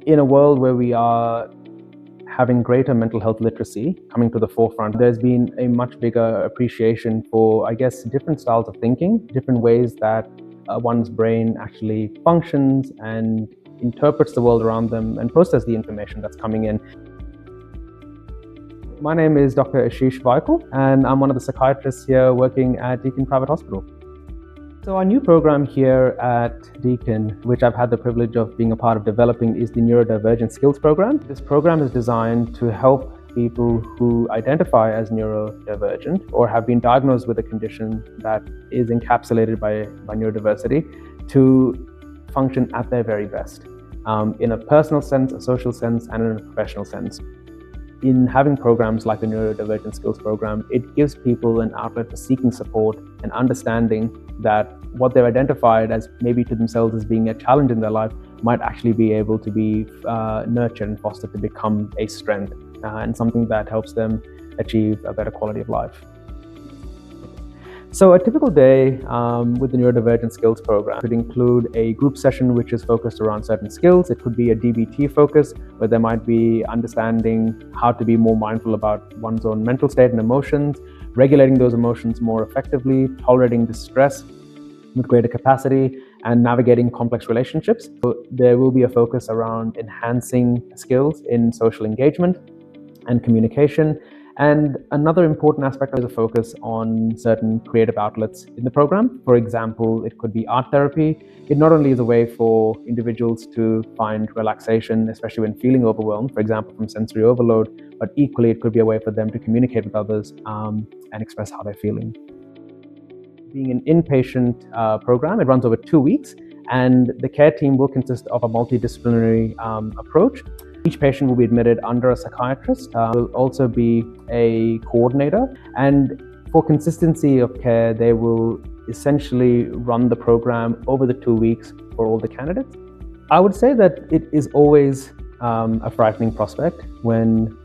In a world where we are having greater mental health literacy coming to the forefront, there's been a much bigger appreciation for, I guess, different styles of thinking, different ways that one's brain actually functions and interprets the world around them and processes the information that's coming in. My name is Dr. Ashish Vaikul, and I'm one of the psychiatrists here working at Deakin Private Hospital. So our new program here at Deakin, which I've had the privilege of being a part of developing, is the Neurodivergent Skills Program. This program is designed to help people who identify as neurodivergent or have been diagnosed with a condition that is encapsulated by neurodiversity to function at their very best, in a personal sense, a social sense, and in a professional sense. In having programs like the Neurodivergent Skills Program, it gives people an outlet for seeking support and understanding that what they've identified as maybe to themselves as being a challenge in their life might actually be able to be nurtured and fostered to become a strength and something that helps them achieve a better quality of life. So a typical day with the Neurodivergent Skills Program could include a group session which is focused around certain skills. It could be a DBT focus where there might be understanding how to be more mindful about one's own mental state and emotions, regulating those emotions more effectively, tolerating distress with greater capacity, and navigating complex relationships. So there will be a focus around enhancing skills in social engagement and communication. And another important aspect is a focus on certain creative outlets in the program. For example, it could be art therapy. It not only is a way for individuals to find relaxation, especially when feeling overwhelmed, for example, from sensory overload, but equally it could be a way for them to communicate with others and express how they're feeling. Being an inpatient program, it runs over 2 weeks, and the care team will consist of a multidisciplinary approach. Each patient will be admitted under a psychiatrist. There will also be a coordinator, and for consistency of care, they will essentially run the program over the 2 weeks for all the candidates. I would say that it is always a frightening prospect when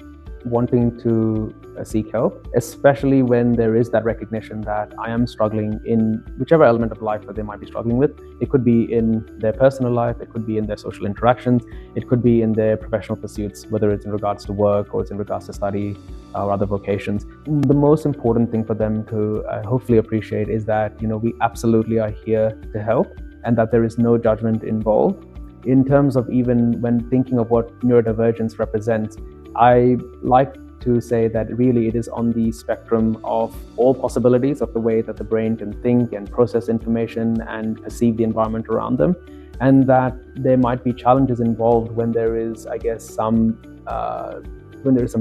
wanting to seek help, especially when there is that recognition that I am struggling in whichever element of life that they might be struggling with. It could be in their personal life, it could be in their social interactions, it could be in their professional pursuits, whether it's in regards to work or it's in regards to study or other vocations. The most important thing for them to hopefully appreciate is that, we absolutely are here to help and that there is no judgment involved. In terms of even when thinking of what neurodivergence represents, I like to say that really it is on the spectrum of all possibilities of the way that the brain can think and process information and perceive the environment around them, and that there might be challenges involved when there is, I guess, some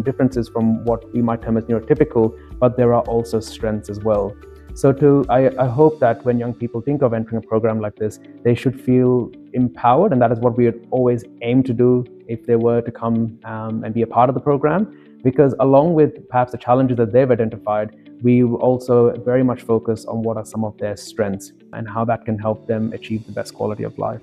differences from what we might term as neurotypical, but there are also strengths as well. So I hope that when young people think of entering a program like this, they should feel empowered, and that is what we would always aim to do if they were to come and be a part of the program. Because along with perhaps the challenges that they've identified, we also very much focus on what are some of their strengths and how that can help them achieve the best quality of life.